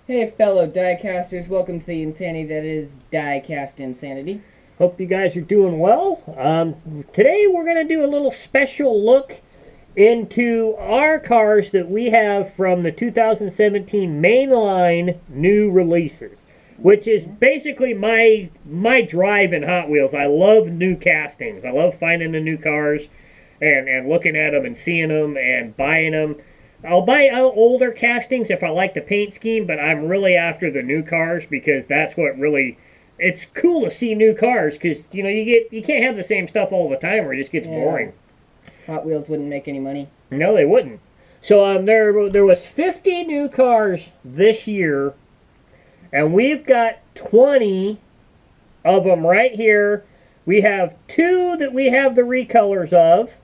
Hey fellow diecasters, welcome to the insanity that is diecast insanity. Hope you guys are doing well. Today we're going to do a little special look into our cars that we have from the 2017 Mainline new releases, which is basically my drive in Hot Wheels. I love new castings. I love finding the new cars and looking at them and seeing them and buying them. I'll buy older castings if I like the paint scheme, but I'm really after the new cars because that's what really. It's cool to see new cars because you can't have the same stuff all the time or it just gets boring. Hot Wheels wouldn't make any money. No, they wouldn't. So there was 50 new cars this year, and we've got 20 of them right here. We have 2 that we have the recolors of.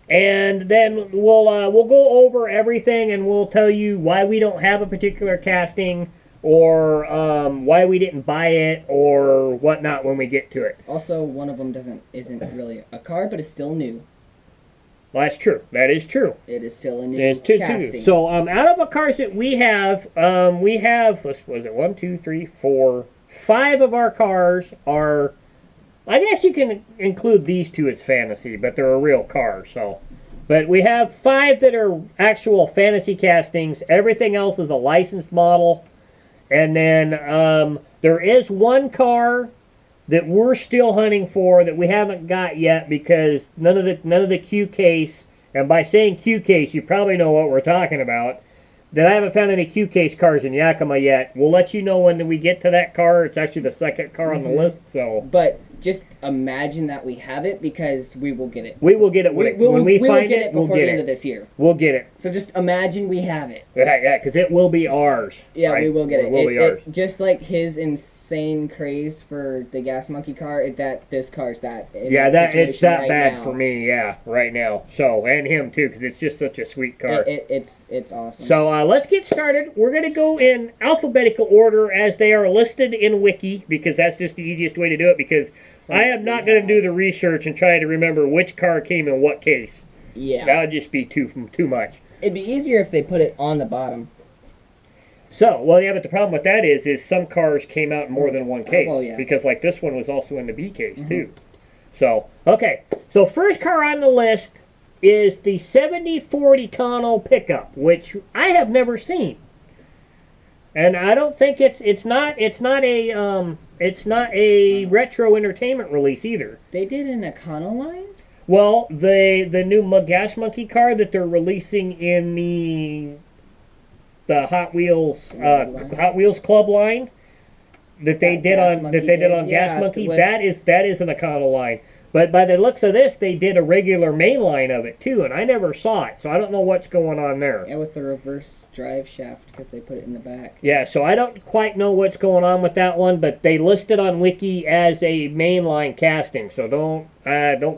And then we'll go over everything, and we'll tell you why we don't have a particular casting, or why we didn't buy it, or whatnot when we get to it. Also, one of them isn't really a car, but it's still new. Well, that's true. That is true. It is still a new casting. So out of the cars that we have, was it 1, 2, 3, 4, 5 of our cars are. I guess you can include these 2 as fantasy, but they're a real car, so. But we have 5 that are actual fantasy castings. Everything else is a licensed model. And then there is 1 car that we're still hunting for that we haven't got yet because none of the Q case, and by saying Q case, you probably know what we're talking about, that I haven't found any Q case cars in Yakima yet. We'll let you know when we get to that car. It's actually the second car on the list, so. But just imagine that we have it because we will get it. We will get it when we find it. Before the end of this year. We'll get it. So just imagine we have it. Yeah, because it will be ours. Yeah, right? we will get it. It will be ours. Just like his insane craze for the gas monkey car, this car's that. It's that right bad now. for me. Yeah, right now. So and him too, because it's just such a sweet car. It's awesome. So let's get started. We're gonna go in alphabetical order as they are listed in Wiki because that's just the easiest way to do it. Because I am not going to do the research and try to remember which car came in what case. Yeah. That would just be too much. It'd be easier if they put it on the bottom. So, well, yeah, but the problem with that is some cars came out in more than one case. Well, yeah. Because, like, this one was also in the B case, too. So, okay. So, first car on the list is the 7040 Kano pickup, which I have never seen. And I don't think it's not a retro entertainment release either. They did an Econoline? Well, the new Gas Monkey car that they're releasing in the Hot Wheels Club line that they did on Gas Monkey, that is an Econoline. But by the looks of this, they did a regular main line of it too, and I never saw it, so I don't know what's going on there. Yeah, with the reverse drive shaft because they put it in the back. Yeah, so I don't quite know what's going on with that one, but they listed on Wiki as a mainline casting, so don't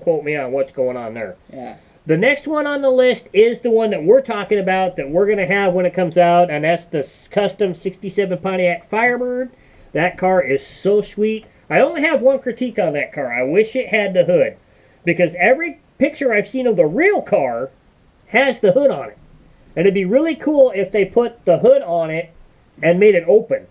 quote me on what's going on there. Yeah. The next one on the list is the one that we're talking about that we're going to have when it comes out, and that's the custom 67 Pontiac Firebird. That car is so sweet. I only have one critique on that car. I wish it had the hood. Because every picture I've seen of the real car has the hood on it. And it'd be really cool if they put the hood on it and made it open.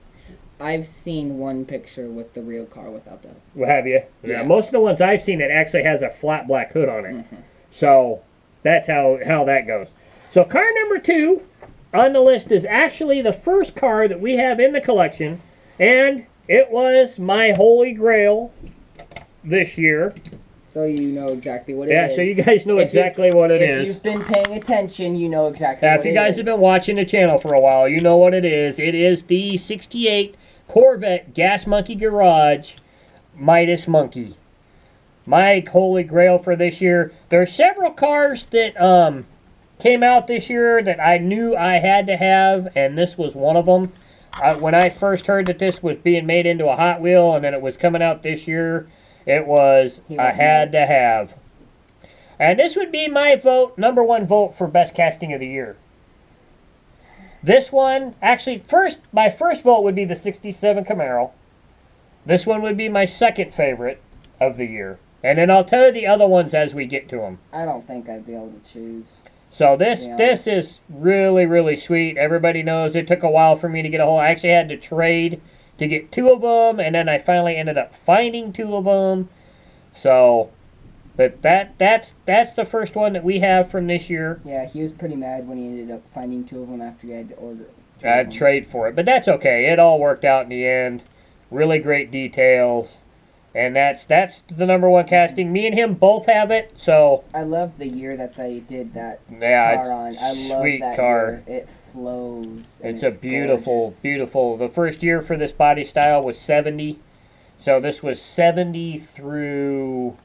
I've seen one picture with the real car without the hood. Well, have you? Yeah. Most of the ones I've seen, it actually has a flat black hood on it. So that's how that goes. So car number 2 on the list is actually the first car that we have in the collection. And it was my holy grail this year. So you know exactly what it is. Yeah, so you guys know exactly what it is. If you've been paying attention, you know exactly what it is. If you guys have been watching the channel for a while, you know what it is. It is the 68 Corvette Gas Monkey Garage Midas Monkey. My holy grail for this year. There are several cars that came out this year that I knew I had to have, and this was one of them. When I first heard that this was being made into a Hot Wheel and then it was coming out this year, it was I had to have. And this would be my number 1 vote for best casting of the year. This one, actually, my first vote would be the 67 Camaro. This one would be my second favorite of the year. And then I'll tell you the other ones as we get to them. I don't think I'd be able to choose. So this is really, really sweet. Everybody knows it took a while for me to get a hold. I actually had to trade to get 2 of them, and then I finally ended up finding 2 of them. So, but that's the first one that we have from this year. Yeah, he was pretty mad when he ended up finding 2 of them after he had to order. I had to trade for it, but that's okay. It all worked out in the end. Really great details. And that's the number 1 casting. Me and him both have it, so... I love the year that they did that car on. I love sweet that car. Year. It flows. It's a beautiful, gorgeous. beautiful... The first year for this body style was 70. So this was 70 through,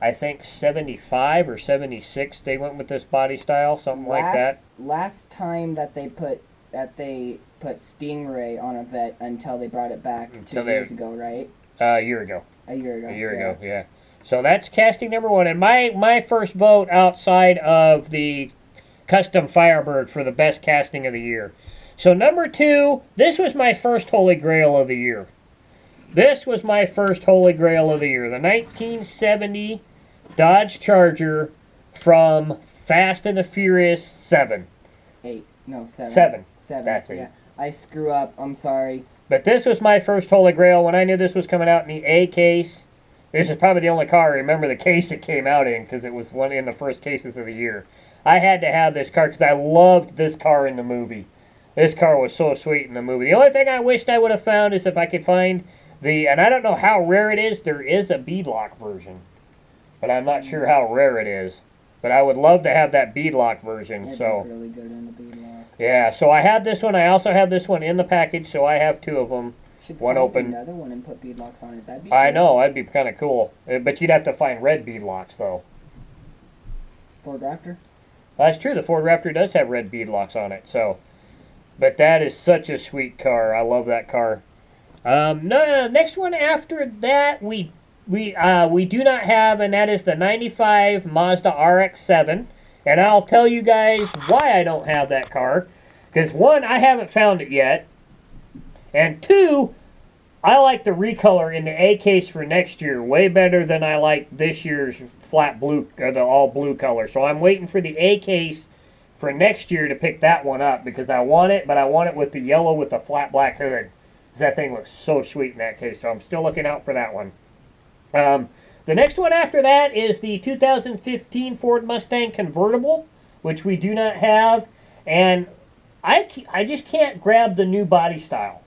I think, 75 or 76. They went with this body style, something like that. Last time that they put Stingray on a vet until they brought it back 2 years ago, right? A year ago. A year ago, yeah. So that's casting number 1. And my first vote outside of the custom Firebird for the best casting of the year. So number 2, this was my first Holy Grail of the year. This was my first Holy Grail of the year. The 1970 Dodge Charger from Fast and the Furious 7. 8. No, 7. 7. 7. That's it. Yeah. I screw up. I'm sorry. But this was my first Holy Grail. When I knew this was coming out in the A case, this is probably the only car I remember the case it came out in, because it was one in the first cases of the year. I had to have this car because I loved this car in the movie. This car was so sweet in the movie. The only thing I wished I would have found is if I could find and I don't know how rare it is, there is a beadlock version. But I'm not sure how rare it is. But I would love to have that beadlock version. It'd so be really good in the beadlock. Yeah, so I have this one. I also have this one in the package, so I have 2 of them. Should one find open. Another one and put beadlocks on it. That'd be I cool. know, that'd be kind of cool. But you'd have to find red beadlocks, though. Ford Raptor? That's true. The Ford Raptor does have red beadlocks on it. So, but that is such a sweet car. I love that car. No, next one after that we do not have, and that is the 95 Mazda RX-7. And I'll tell you guys why I don't have that car. Because 1, I haven't found it yet. And 2, I like the recolor in the A case for next year way better than I like this year's flat blue, or the all blue color. So I'm waiting for the A case for next year to pick that one up because I want it, but I want it with the yellow with the flat black hood. That thing looks so sweet in that case, so I'm still looking out for that one. The next one after that is the 2015 Ford Mustang convertible, which we do not have, and I just can't grab the new body style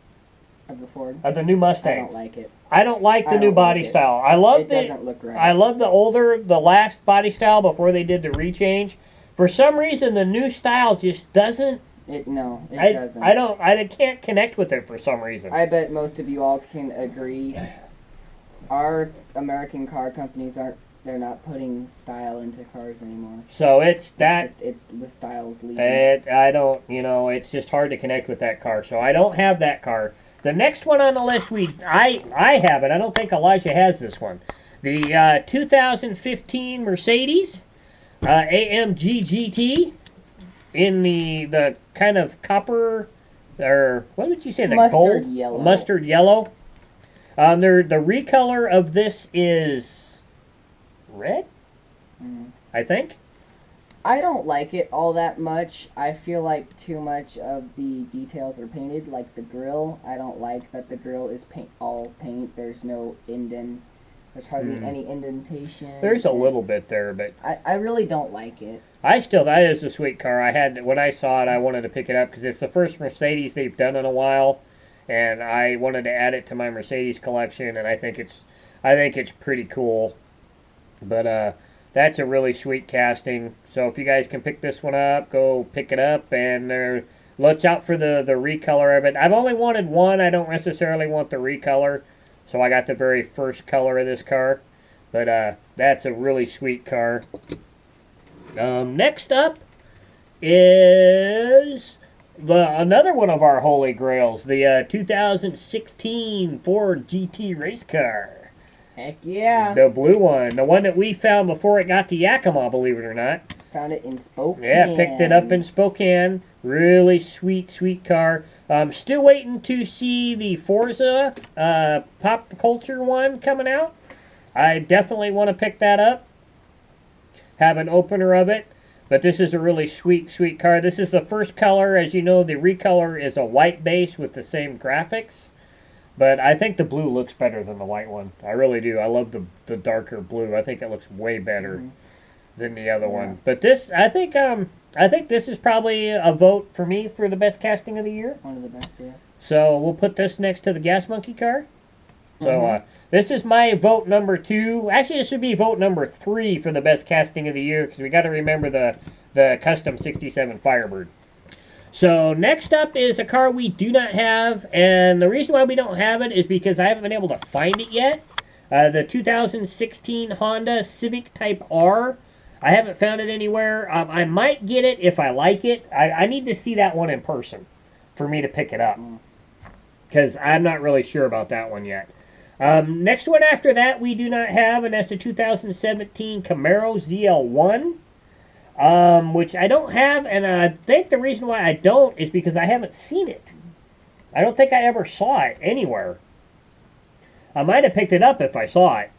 Of the Ford? of the new Mustang. I don't like it. I don't like the I new don't body like it. style. I love It doesn't look right. I love the last body style before they did the rechange. For some reason, the new style just doesn't. It doesn't. I can't connect with it for some reason. I bet most of you all can agree. Our American car companies they're not putting style into cars anymore. So it's that. It's the style's leaving. It's just hard to connect with that car. So I don't have that car. The next one on the list, I have it. I don't think Elijah has this one. The 2015 Mercedes AMG GT in the kind of copper, or what would you say, the Mustard gold? yellow. Mustard yellow. The recolor of this is red, I think. I don't like it all that much. I feel like too much of the details are painted, like the grill. I don't like that the grill is all paint. There's no indent. There's hardly any indentation. There's a little bit there, but I really don't like it. that is a sweet car. When I saw it, I wanted to pick it up because it's the first Mercedes they've done in a while, and I wanted to add it to my Mercedes collection, and I think it's pretty cool. But that's a really sweet casting. So if you guys can pick this one up, go pick it up, and look out for the recolor of it. I've only wanted one. I don't necessarily want the recolor. So I got the very first color of this car. But that's a really sweet car. Next up is another one of our holy grails, the 2016 Ford GT race car. Heck yeah. The blue one. The one that we found before it got to Yakima, believe it or not. Found it in Spokane. Yeah, picked it up in Spokane. Really sweet, sweet car. Still waiting to see the Forza pop culture one coming out. I definitely want to pick that up. Have an opener of it. But this is a really sweet, sweet car. This is the first color. As you know, the recolor is a white base with the same graphics. But I think the blue looks better than the white one. I really do. I love the darker blue. I think it looks way better than the other one. But this, I think this is probably a vote for me for the best casting of the year. One of the best, yes. So we'll put this next to the Gas Monkey car. So this is my vote number 2. Actually, this would be vote number 3 for the best casting of the year, because we got to remember the Custom 67 Firebird. So next up is a car we do not have, and the reason why we don't have it is because I haven't been able to find it yet. The 2016 Honda Civic Type R. I haven't found it anywhere. I might get it if I like it. I need to see that one in person for me to pick it up, because I'm not really sure about that one yet. Next one after that we do not have, and that's the 2017 Camaro ZL1, which I don't have, and I think the reason why I don't is because I haven't seen it. I don't think I ever saw it anywhere. I might have picked it up if I saw it.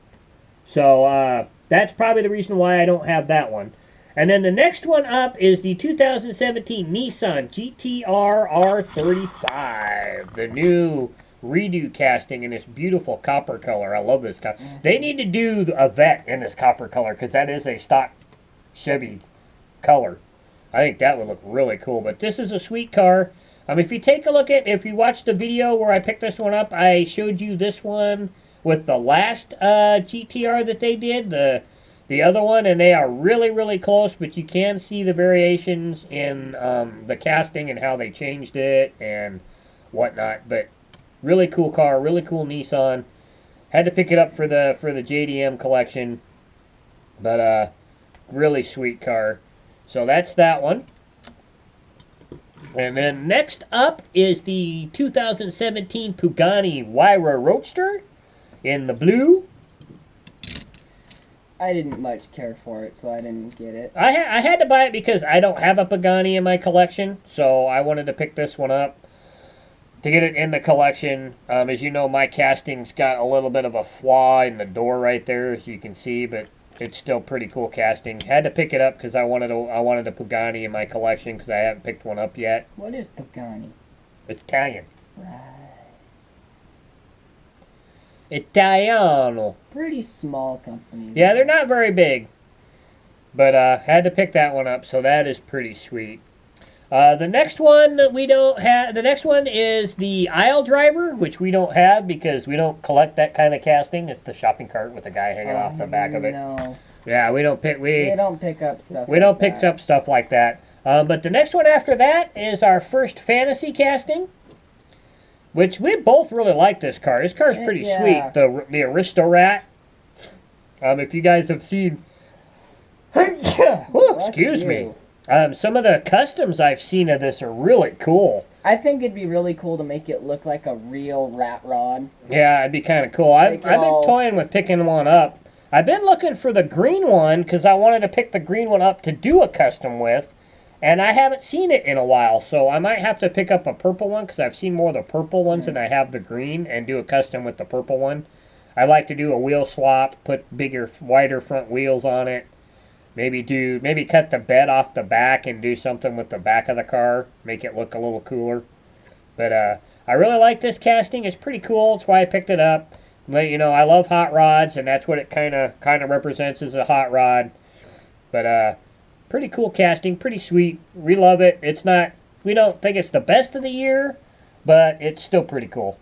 So that's probably the reason why I don't have that one. And then the next one up is the 2017 Nissan GTR R35, the new redo casting in this beautiful copper color. I love this color. They need to do a vet in this copper color, because that is a stock Chevy color. I think that would look really cool. But this is a sweet car. If you take a look at, if you watch the video where I picked this one up, I showed you this one with the last GTR that they did, the other one, and they are really, really close, but you can see the variations in the casting and how they changed it and whatnot. But really cool car, really cool Nissan. Had to pick it up for the JDM collection, but really sweet car. So that's that one. And then next up is the 2017 Pagani Huayra Roadster in the blue. I didn't much care for it, so I didn't get it. I had to buy it because I don't have a Pagani in my collection, so I wanted to pick this one up to get it in the collection. As you know, my casting's got a little bit of a flaw in the door right there, as you can see, but it's still pretty cool casting. Had to pick it up because I wanted a Pagani in my collection, because I haven't picked one up yet. What is Pagani? It's Italian. Right. Italiano. Pretty small company. Yeah, they're not very big. But had to pick that one up, so that is pretty sweet. The next one that we don't have, the next one is the aisle driver, which we don't have because we don't collect that kind of casting. It's the shopping cart with the guy hanging off the back of it. No. Yeah, we don't pick. We don't pick up stuff. We don't pick up stuff like that. But the next one after that is our first fantasy casting, which we both really like this car. This car's pretty sweet. The Aristorat. If you guys have seen, excuse me. Some of the customs I've seen of this are really cool. I think it'd be really cool to make it look like a real rat rod. Yeah, it'd be kind of cool. I've been toying with picking one up. I've been looking for the green one because I wanted to pick the green one up to do a custom with, and I haven't seen it in a while, so I might have to pick up a purple one because I've seen more of the purple ones than I have the green, and do a custom with the purple one. I'd like to do a wheel swap, put bigger, wider front wheels on it. Maybe cut the bed off the back and do something with the back of the car, make it look a little cooler. But I really like this casting. It's pretty cool. That's why I picked it up. You know, I love hot rods, and that's what it kind of represents as a hot rod. But pretty cool casting, pretty sweet. We love it. It's not. We don't think it's the best of the year, but it's still pretty cool.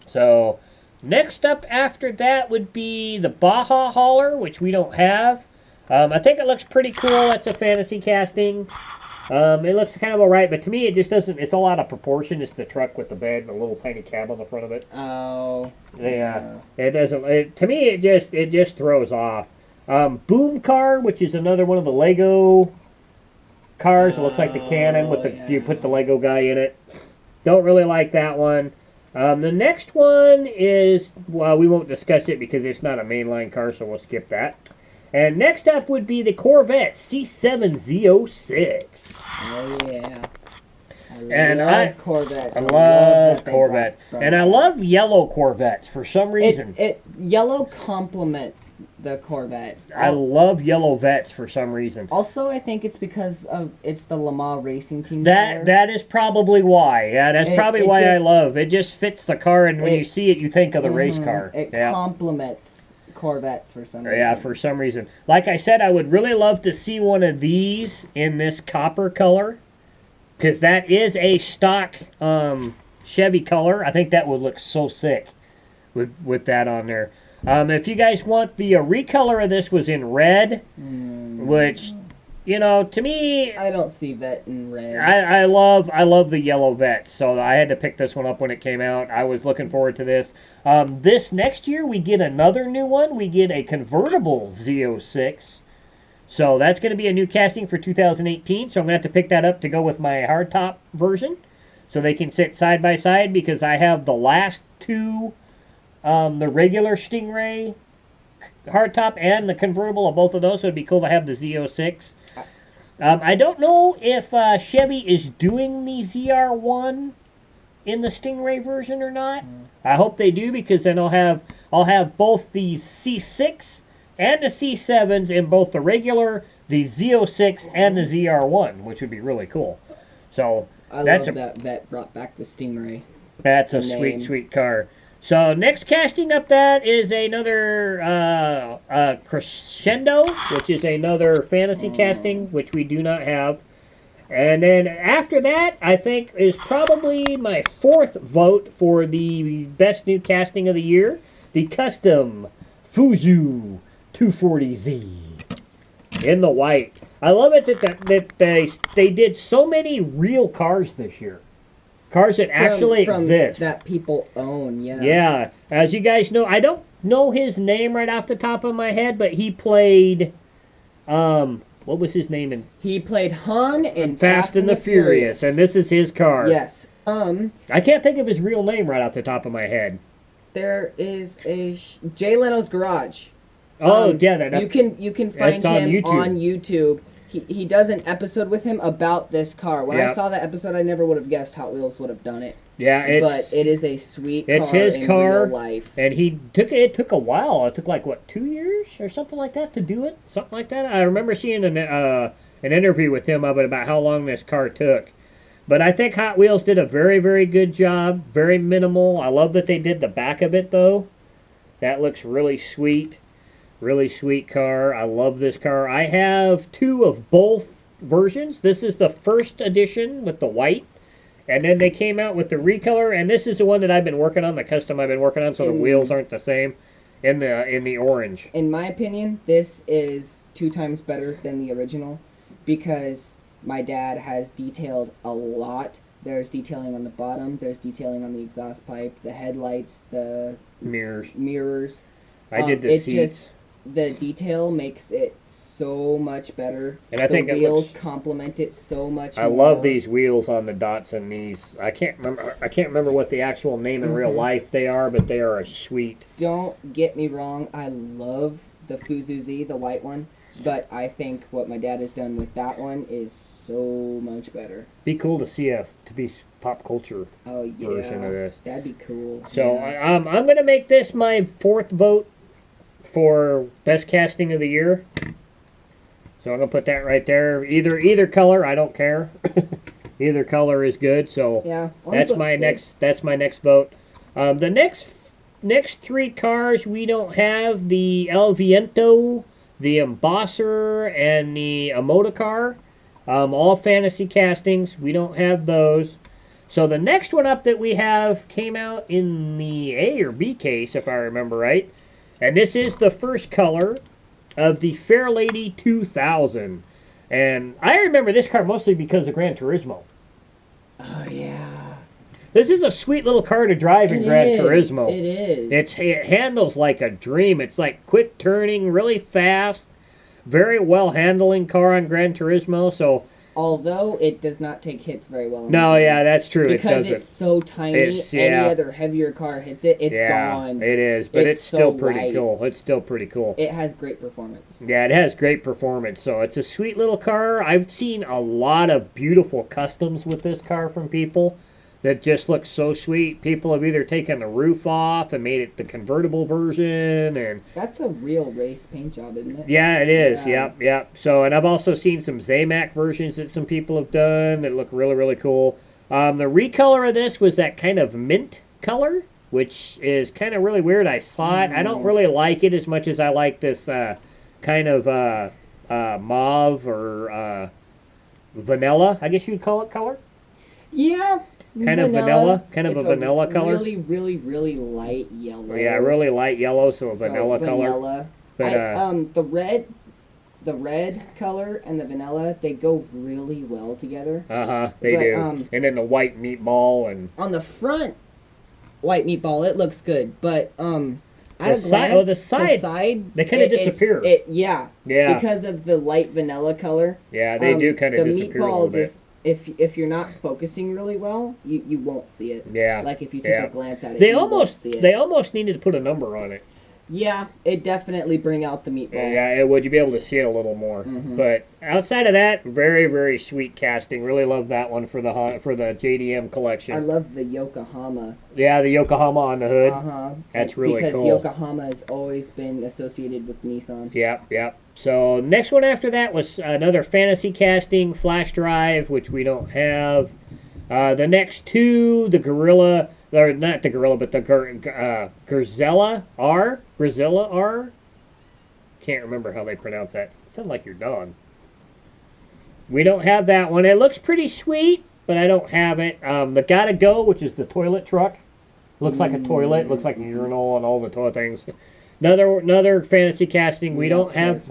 So next up after that would be the Baja Hauler, which we don't have. I think it looks pretty cool. That's a fantasy casting. It looks kind of alright, but to me it just doesn't, it's a lot of proportion. It's the truck with the bed and the little tiny cab on the front of it. Oh. Yeah. It doesn't, to me it just throws off. Boom Car, which is another one of the Lego cars. It looks like the cannon with the, you put the Lego guy in it. Don't really like that one. The next one is, well, we won't discuss it because it's not a mainline car, so we'll skip that. And next up would be the Corvette C7 Z06. Oh, yeah. And love Corvettes. I love that they Corvettes. brought And I back. love yellow Corvettes for some reason. Yellow complements the Corvette. I love yellow vets for some reason. Also, I think it's because it's the Le Mans racing team color. That is probably why. Yeah, that's probably why I love it. Just fits the car, and when you see it, you think of the race car. It complements Corvettes for some reason. Yeah, for some reason. Like I said, I would really love to see one of these in this copper color, because that is a stock Chevy color. I think that would look so sick with that on there. If you guys want, the recolor of this was in red, which, you know, to me, I don't see vet in red. I love the yellow vet, so I had to pick this one up when it came out. I was looking forward to this. This next year, we get another new one. We get a convertible Z06. So that's going to be a new casting for 2018, so I'm going to have to pick that up to go with my hardtop version, so they can sit side by side, because I have the last two, the regular Stingray hardtop and the convertible of both of those, so it'd be cool to have the Z06. I don't know if Chevy is doing the ZR1 in the Stingray version or not. I hope they do, because then I'll have both the C6 and the C7s in both the regular, the Z06, and the ZR1, which would be really cool. So I love that vet brought back the Stingray. That's a sweet, sweet car. So next casting up that is another Crescendo, which is another fantasy casting, which we do not have. And then after that, I think, is probably my fourth vote for the best new casting of the year, the custom Foose 240Z in the white. I love it that they did so many real cars this year. Cars that actually exist. That people own, yeah. Yeah. As you guys know, I don't know his name right off the top of my head, but he played, what was his name? He played Han in Fast and the Furious, and this is his car. Yes. I can't think of his real name right off the top of my head. There is a Jay Leno's Garage. Oh, yeah. You can find him on YouTube. He does an episode with him about this car. When I saw that episode, I never would have guessed Hot Wheels would have done it. Yeah, but it is a sweet car. It's his car, in real life. And it took a while. It took like, what, 2 years or something like that to do it? Something like that. I remember seeing an interview with him about how long this car took. But I think Hot Wheels did a very, very good job. Very minimal. I love that they did the back of it, though. That looks really sweet. Really sweet car. I love this car. I have two of both versions. This is the first edition with the white. And then they came out with the recolor. And this is the one that I've been working on, the custom I've been working on, so the wheels aren't the same in the orange. In my opinion, this is 2 times better than the original, because my dad has detailed a lot. There's detailing on the bottom. There's detailing on the exhaust pipe, the headlights, the mirrors. I did the seats. The detail makes it so much better. And I think the wheels complement it so much more. I love these wheels on the Datsun. These I can't remember what the actual name in real life they are, but they are a sweet. Don't get me wrong, I love the Fuzu Z, the white one, but I think what my dad has done with that one is so much better. Be cool to see pop culture version of this. That'd be cool. So I'm gonna make this my fourth vote for best casting of the year. So I'm gonna put that right there. Either color, I don't care. Either color is good. So yeah, that's my next vote. The next 3 cars we don't have: the El Viento, the Embosser, and the Motor car. All fantasy castings. We don't have those. So the next one up that we have came out in the A or B case, if I remember right. And this is the first color of the Fairlady 2000. And I remember this car mostly because of Gran Turismo. Oh, yeah. This is a sweet little car to drive in Gran Turismo. It is. It handles like a dream. It's like quick turning, really fast, very well handling car on Gran Turismo. So Although it does not take hits very well. No, yeah, that's true. Because it's so tiny, any yeah. other heavier car hits it, it's gone. It is, but it's still so pretty light. cool. It's still pretty cool. It has great performance. Yeah, it has great performance. So it's a sweet little car. I've seen a lot of beautiful customs with this car from people that just look so sweet. People have either taken the roof off and made it the convertible version, and that's a real race paint job, isn't it? Yeah, it is. Yeah. Yep. So, and I've also seen some Zamac versions that some people have done that look really, really cool. The recolor of this was that kind of mint color, which is kind of really weird. I saw it. I don't really like it as much as I like this kind of mauve or vanilla, I guess you'd call it color. Yeah. Kind of vanilla color. Really, really, really light yellow. Yeah, really light yellow, so vanilla color. But the red color and the vanilla, they go really well together. They do. And then the white meatball and on the front, white meatball, it looks good, but the side, they kind of disappear. Yeah, because of the light vanilla color. Yeah, they do kind of disappear a little bit. If you're not focusing really well, you won't see it. Yeah. Like if you take a glance at it, they won't see it. They almost needed to put a number on it. Yeah, it definitely bring out the meatball. Yeah, would you be able to see it a little more? But outside of that, very, very sweet casting. Really love that one for the JDM collection. I love the Yokohama. Yeah, the Yokohama on the hood. That's really cool. Because Yokohama has always been associated with Nissan. Yep. So next one after that was another fantasy casting, flash drive, which we don't have. The next two, the Gorilla, or not the Gorilla, but the Grzella R. Can't remember how they pronounce that. Sounds like your dog. We don't have that one. It looks pretty sweet, but I don't have it. The Gotta Go, which is the toilet truck. Looks like a toilet. Looks like a urinal and all the toilet things. Another fantasy casting we don't have.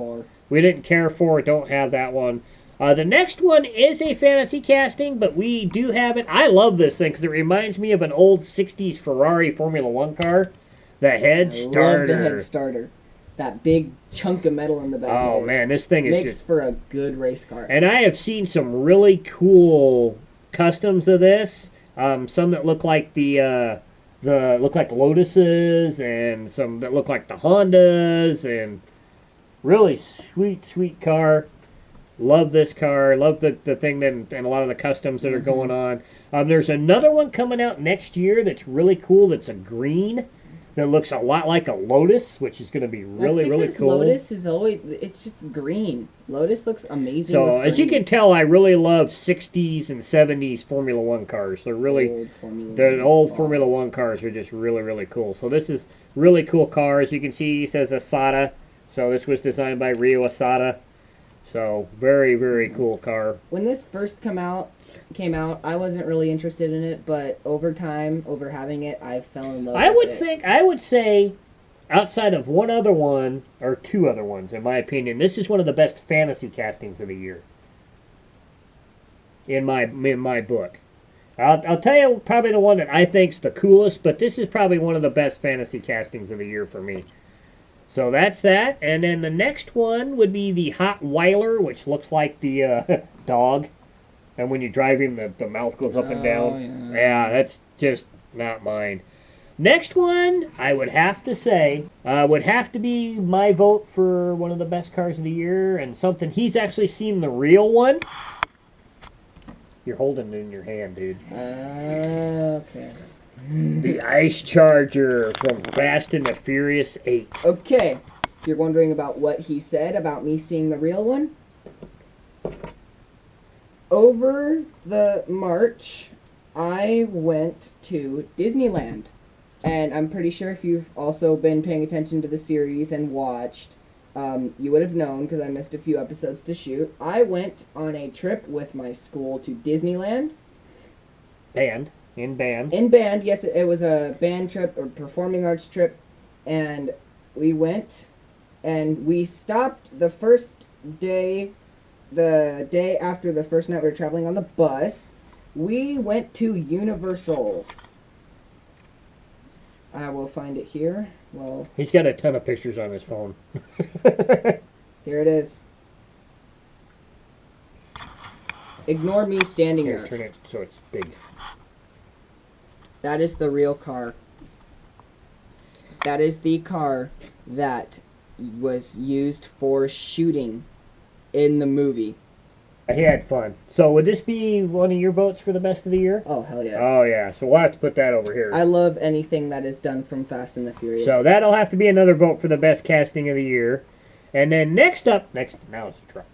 We didn't care for. Don't have that one. The next one is a fantasy casting, but we do have it. I love this thing because it reminds me of an old 60s Ferrari Formula 1 car. The head starter. I love the head starter. That big chunk of metal in the back. Oh, man, this thing makes for a good race car. And I have seen some really cool customs of this. Some that look like the look like Lotuses, and some that look like the Hondas, and really sweet car. Love this car. Love the thing and a lot of the customs that are going on. There's another one coming out next year that's really cool. That's a green that looks a lot like a Lotus, which is going to be really cool. Lotus is always, it's just green. Lotus looks amazing. So as you can tell, I really love 60s and 70s Formula 1 cars. They're really old Formula 1 cars are just really cool. So this is really cool car. As you can see, it says Asada. So this was designed by Ryo Asada. So very cool car. When this first came out, I wasn't really interested in it, but over time, over having it, I fell in love with it. I would say, outside of one other one, or two other ones, in my opinion, this is one of the best fantasy castings of the year. In my book. I'll tell you probably the one that I think's the coolest, but this is probably one of the best fantasy castings of the year for me. So that's that. And then the next one would be the Huayra, which looks like the dog. And when you drive him, the mouth goes up and down. Yeah, that's just not mine. Next one, I would have to say, would have to be my vote for one of the best cars of the year. And something, he's actually seen the real one. You're holding it in your hand, dude. Okay. The Ice Charger from Fast and the Furious 8. Okay. If you're wondering about what he said about me seeing the real one, over the March, I went to Disneyland. And I'm pretty sure if you've also been paying attention to the series and watched, you would have known because I missed a few episodes to shoot. I went on a trip with my school to Disneyland. In band, yes, it was a band trip or performing arts trip, and we went, and we stopped the first day, the day after the first night we were traveling on the bus. We went to Universal. I will find it here. Well, he's got a ton of pictures on his phone. Here it is. Ignore me standing Here, up. turn it so it's big. That is the real car. That is the car that was used for shooting in the movie. He had fun. So would this be one of your votes for the best of the year? Oh, hell yes. Oh, yeah. So we'll have to put that over here. I love anything that is done from Fast and the Furious. So that'll have to be another vote for the best casting of the year. And then now it's a truck.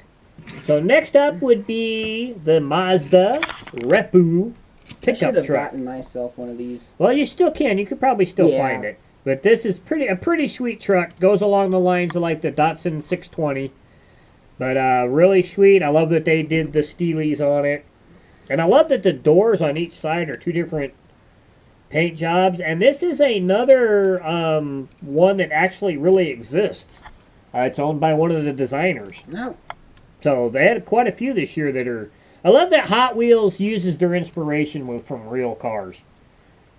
So next up would be the Mazda Reppu I pickup should have truck. gotten myself one of these. Well, you still can. You could probably still Yeah. find it. But this is a pretty sweet truck. Goes along the lines of like the Datsun 620. But really sweet. I love that they did the steelies on it. And I love that the doors on each side are two different paint jobs. And this is another one that actually really exists. It's owned by one of the designers. No. So they had quite a few this year that are... I love that Hot Wheels uses their inspiration from real cars.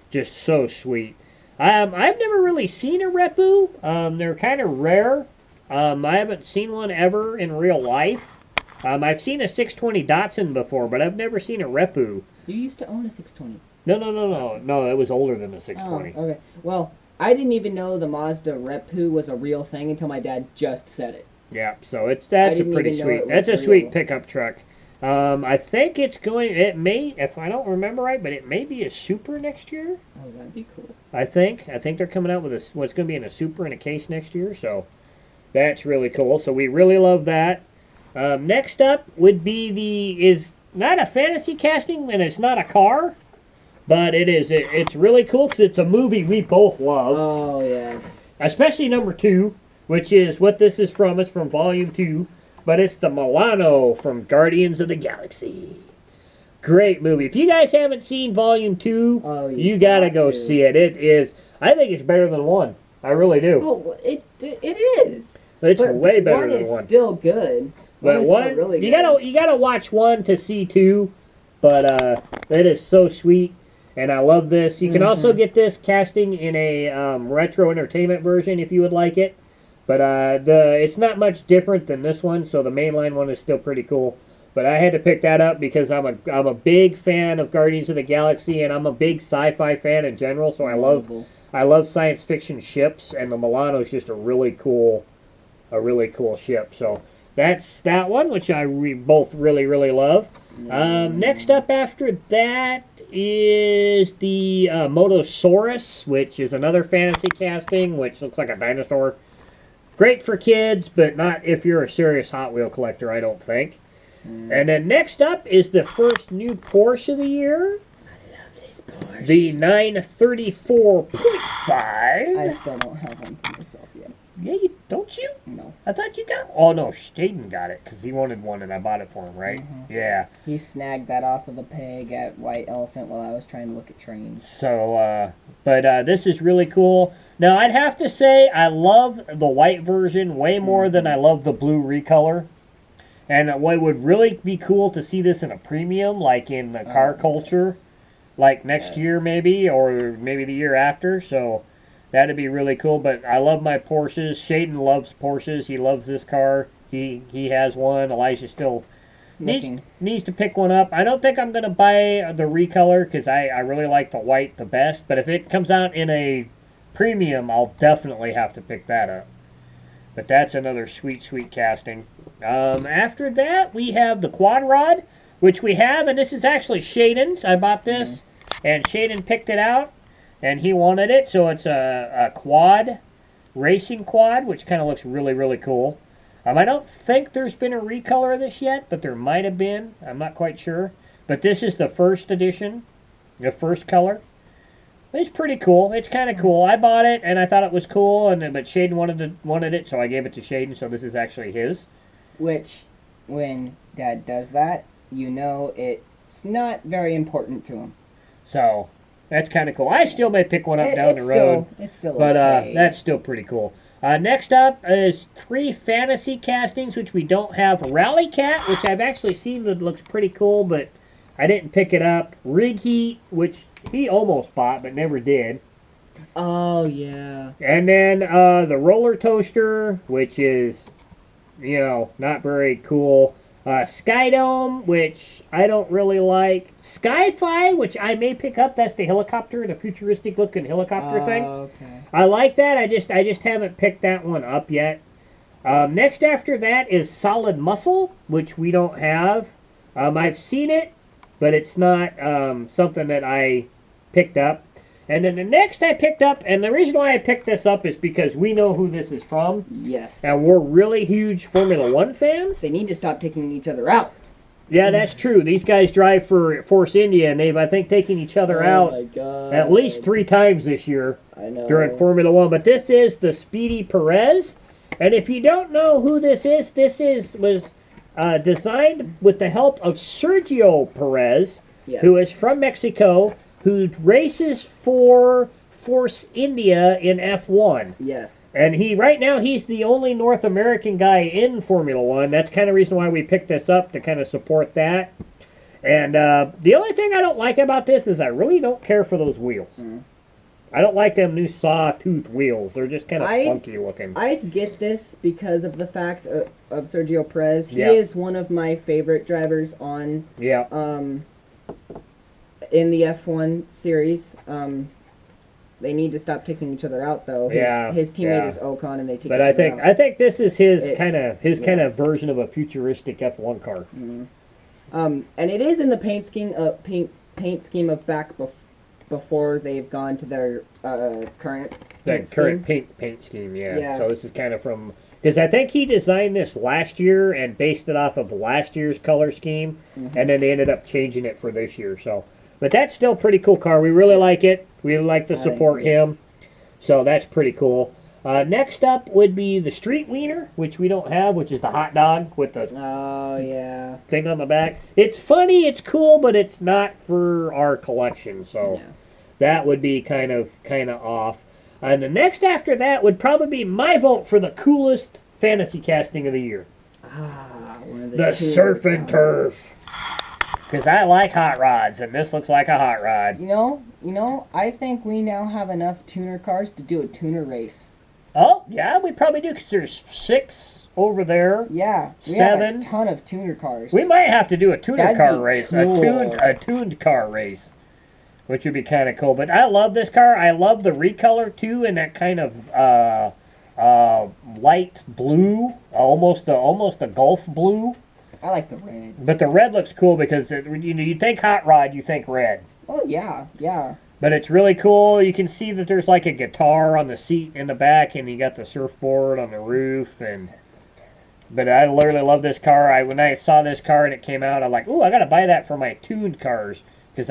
Just so sweet. I've never really seen a Reppu. They're kind of rare. I haven't seen one ever in real life. I've seen a 620 Datsun before, but I've never seen a Reppu. You used to own a 620. No, it was older than the 620. Oh, okay. Well, I didn't even know the Mazda Reppu was a real thing until my dad just said it. Yeah, so that's a pretty sweet. That's a sweet pickup truck. I think it may, if I don't remember right, but it may be a Super next year. Oh, that'd be cool. I think they're coming out with what's going to be in a Super and a case next year, so that's really cool. So we really love that. Next up would be is not a fantasy casting, and it's not a car, but it's really cool because it's a movie we both love. Oh, yes. Especially number 2, which is what this is from. It's from Volume 2, but it's the Milano from Guardians of the Galaxy. Great movie. If you guys haven't seen Volume 2, you gotta go see it. I think it's better than 1. I really do. Oh, it is. It's way better than 1. One is still good. But one, really you good. gotta watch 1 to see 2. But it is so sweet, and I love this. You can also get this casting in a retro entertainment version if you would like it. But it's not much different than this one, so the mainline one is still pretty cool. But I had to pick that up because I'm a big fan of Guardians of the Galaxy, and I'm a big sci-fi fan in general. So I love science fiction ships, and the Milano is just a really cool ship. So that's that one, which we both really, really love. Next up after that is the Moto Saurus, which is another fantasy casting, which looks like a dinosaur. Great for kids, but not if you're a serious Hot Wheel collector, I don't think. And then next up is the first new Porsche of the year. I love this Porsche. The 934.5. I still don't have one for myself yet. Yeah, don't you? No. I thought you got. Oh no, Staden got it because he wanted one and I bought it for him, right? Yeah. He snagged that off of the peg at White Elephant while I was trying to look at trains. So, but this is really cool. Now, I'd have to say I love the white version way more than I love the blue recolor. And what would really be cool to see this in a premium, like in the car culture, like next year maybe, or maybe the year after. So that'd be really cool. But I love my Porsches. Shaden loves Porsches. He loves this car. He has one. Elijah still needs to pick one up. I don't think I'm going to buy the recolor because I really like the white the best. But if it comes out in a premium, I'll definitely have to pick that up. But that's another sweet, sweet casting. After that, we have the Quad Rod, which we have, and this is actually Shaden's. I bought this, and Shaden picked it out, and he wanted it. So it's a quad, racing quad, which kind of looks really, really cool. I don't think there's been a recolor of this yet, but there might have been. I'm not quite sure. But this is the first edition, the first color. It's pretty cool. It's kind of cool. I bought it, and I thought it was cool, but Shaden wanted it, so I gave it to Shaden, so this is actually his. Which, when Dad does that, you know it's not very important to him. So, that's kind of cool. I still may pick one up down the road. It's still but, okay. that's still pretty cool. Next up is 3 fantasy castings, which we don't have. Rally Cat, which I've actually seen that looks pretty cool, but I didn't pick it up. Rig Heat, which he almost bought, but never did. Oh, yeah. And then the Roller Toaster, which is, not very cool. Skydome, which I don't really like. Skyfi, which I may pick up. That's the helicopter, the futuristic looking helicopter thing. Okay. I like that. I just haven't picked that one up yet. Next after that is Solid Muscle, which we don't have. I've seen it, but it's not something that I picked up. And then the next I picked up, and the reason why I picked this up is because we know who this is from. Yes. And we're really huge Formula One fans. They need to stop taking each other out. Yeah, that's true. These guys drive for Force India, and they've, I think, taken each other out at least 3 times this year during Formula One. But this is the Speedy Perez. And if you don't know who this was designed with the help of Sergio Perez, who is from Mexico, who races for Force India in F1. Yes. And right now he's the only North American guy in Formula One. That's kind of the reason why we picked this up, to kind of support that. And the only thing I don't like about this is I really don't care for those wheels. I don't like them new sawtooth wheels. They're just kind of funky looking. I'd get this because of the fact of Sergio Perez. He is one of my favorite drivers on in the F1 series. They need to stop taking each other out, though. His teammate is Ocon, and they take. But I think this is his kind of version of a futuristic F1 car. And it is in the paint scheme of back before they've gone to their current paint scheme. Yeah. So this is kind of from, because I think he designed this last year and based it off of last year's color scheme, and then they ended up changing it for this year. So. But that's still a pretty cool car. We really like it. We like to support him. So that's pretty cool. Next up would be the Street Wiener, which we don't have, which is the hot dog with the thing on the back. It's funny, it's cool, but it's not for our collection. So that would be kind of off. And the next after that would probably be my vote for the coolest fantasy casting of the year. The Surf and Turf. Because I like hot rods, and this looks like a hot rod. You know, I think we now have enough tuner cars to do a tuner race. Oh, yeah, we probably do, because there's 6 over there. Yeah, we 7. have a ton of tuner cars. We might have to do a tuner car race, cool. a tuned car race, which would be kind of cool. But I love this car. I love the recolor, too, and that kind of light blue, almost a Gulf blue. I like the red. But the red looks cool because you think hot rod, you think red. Oh, yeah. But it's really cool. You can see that there's like a guitar on the seat in the back, and you got the surfboard on the roof. But I literally love this car. When I saw this car and it came out, I'm like, ooh, I got to buy that for my tuned cars. Because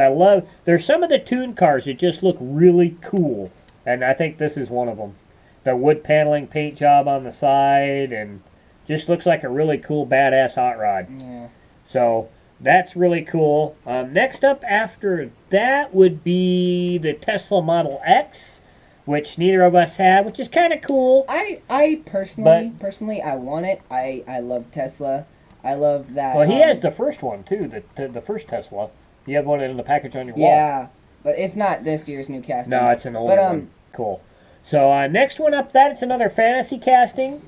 there's some of the tuned cars that just look really cool. And I think this is one of them. The wood paneling paint job on the side, and just looks like a really cool, badass hot rod. Yeah. So that's really cool. Next up after that would be the Tesla Model X, which neither of us have, which is kind of cool. I personally, I want it. I love Tesla. I love that. Well, he has the first one too. The first Tesla. You have one in the package on your wall. Yeah, but it's not this year's new casting. No, it's an older one. Cool. So next one up, it's another fantasy casting.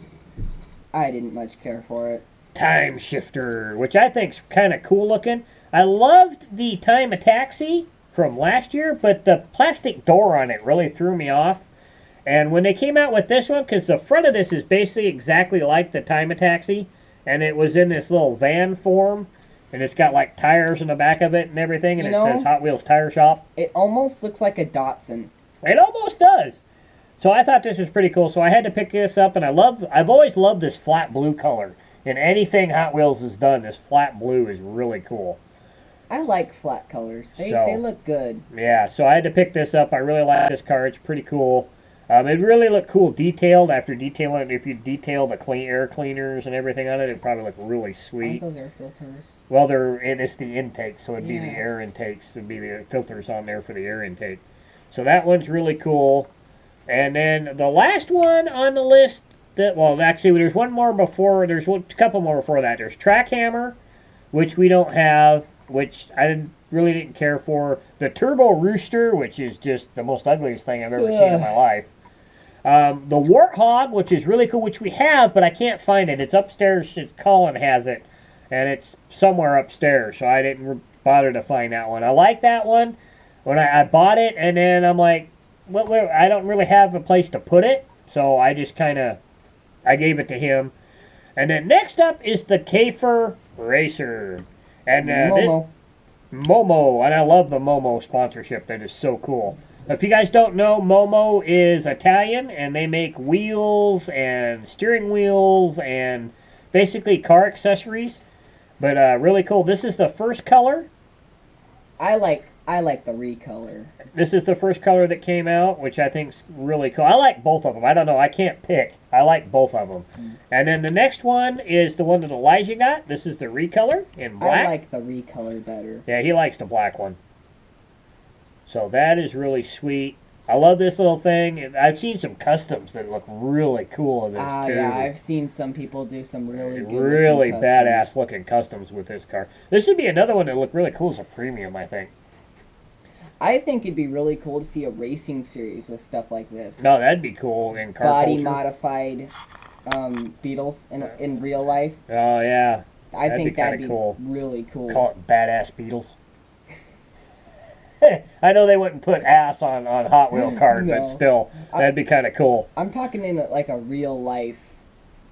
I didn't much care for it. Time Shifter, which I think's kind of cool looking. I loved the Time Taxi from last year, but the plastic door on it really threw me off. And when they came out with this one, because the front of this is basically exactly like the Time Taxi, and it was in this little van form, and it's got like tires in the back of it and everything, and it says Hot Wheels Tire Shop. It almost looks like a Datsun. It almost does. So I thought this was pretty cool, so I had to pick this up, and I've always loved this flat blue color. In anything Hot Wheels has done, this flat blue is really cool. I like flat colors. They look good. Yeah, so I had to pick this up. I really like this car. It's pretty cool. It really looked cool detailed. After detailing, if you detail the air cleaners and everything on it, it'd probably look really sweet. Aren't those air filters? Well, it's the intake, so it'd be the air intakes. It'd be the filters on there for the air intake. So that one's really cool. And then the last one on the list, actually, there's one more before. There's a couple more before that. There's Track Hammer, which we don't have, which I really didn't care for. The Turbo Rooster, which is just the most ugliest thing I've ever seen in my life. The Warthog, which is really cool, which we have, but I can't find it. It's upstairs. Colin has it. and it's somewhere upstairs, so I didn't bother to find that one. I like that one. When I bought it, and then I'm like, what, I don't really have a place to put it, so I just kind of, I gave it to him. And then next up is the Kafer Racer. And Momo. Momo, and I love the Momo sponsorship. That is so cool. If you guys don't know, Momo is Italian, and they make wheels and steering wheels and basically car accessories. But really cool. This is the first color. I like the recolor. This is the first color that came out, which I think's really cool. I like both of them. I don't know. I can't pick. I like both of them. And then the next one is the one that Elijah got. This is the recolor in black. I like the recolor better. Yeah, he likes the black one. So that is really sweet. I love this little thing. I've seen some customs that look really cool in this too. Yeah, I've seen some people do some really good really looking badass looking customs with this car. This would be another one that looked really cool as a premium, I think. I think it'd be really cool to see a racing series with stuff like this. No, that'd be cool in car Body culture. modified Beetles in real life. Oh yeah, I think that'd be cool. really cool. Call it badass Beetles. I know they wouldn't put ass on Hot Wheel cars, No. but still, that'd be kind of cool. I'm talking in like a real life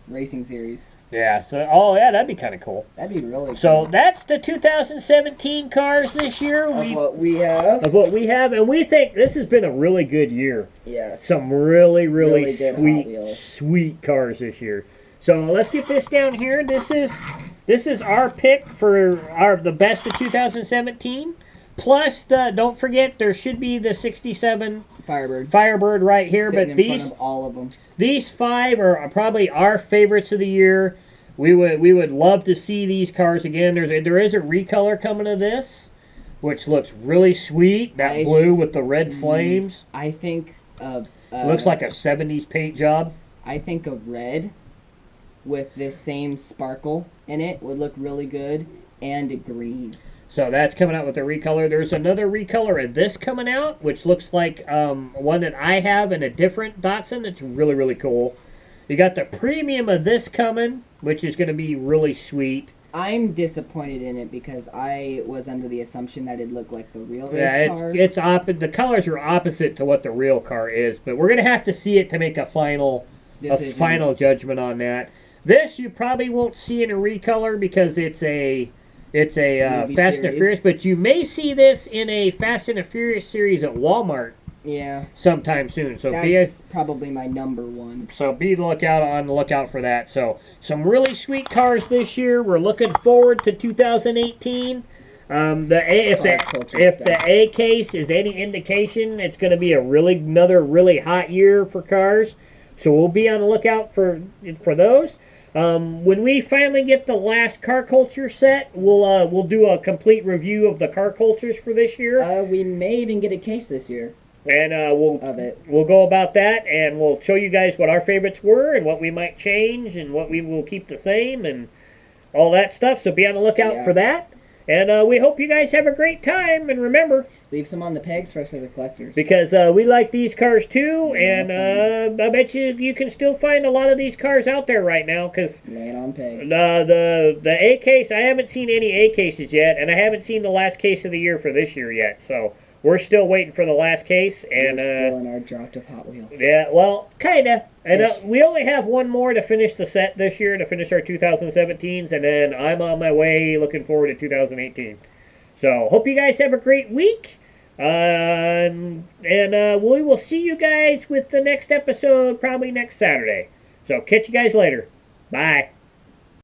racing series. Yeah. So, oh yeah, that'd be kind of cool. That'd be really cool. So that's the 2017 cars this year. Of what we have. Of what we have, and we think this has been a really good year. Yes. Some really Really good Hot sweet, Wheels. sweet cars this year. So let's get this down here. This is our pick for the best of 2017. Plus don't forget there should be the 67 Firebird right here. Sitting But in front of all of them. These 5 are probably our favorites of the year. We would love to see these cars again. There is a recolor coming to this, which looks really sweet. That blue with the red flames. I think Looks like a 70s paint job. I think a red with this same sparkle in it would look really good, and a green. So that's coming out with the recolor. There's another recolor of this coming out, which looks like one that I have in a different Datsun. That's really, really cool. You got the premium of this coming, which is going to be really sweet. I'm disappointed in it because I was under the assumption that it looked like the real race car. It's the colors are opposite to what the real car is, but we're going to have to see it to make a final judgment on that. This you probably won't see in a recolor because it's a Fast and the Furious, but you may see this in a Fast and the Furious series at Walmart. Yeah. Sometime soon. So that's probably my number one. So be on the lookout for that. So some really sweet cars this year. We're looking forward to 2018. If the A case is any indication, it's going to be another really hot year for cars. So we'll be on the lookout for those. When we finally get the last car culture set, we'll do a complete review of the car cultures for this year. We may even get a case this year. And we'll go about that, and we'll show you guys what our favorites were and what we might change and what we will keep the same and all that stuff. So be on the lookout for that. And we hope you guys have a great time. And remember, leave some on the pegs for us the collectors. Because we like these cars too, and I bet you can still find a lot of these cars out there right now. Because laying on pegs. The A case, I haven't seen any A cases yet, and I haven't seen the last case of the year for this year yet. So we're still waiting for the last case, and we're still in our draft of Hot Wheels. Yeah, well, kinda. And we only have one more to finish the set this year, to finish our 2017s, and then I'm on my way, looking forward to 2018. So hope you guys have a great week, and we will see you guys with the next episode probably next Saturday. So catch you guys later. Bye.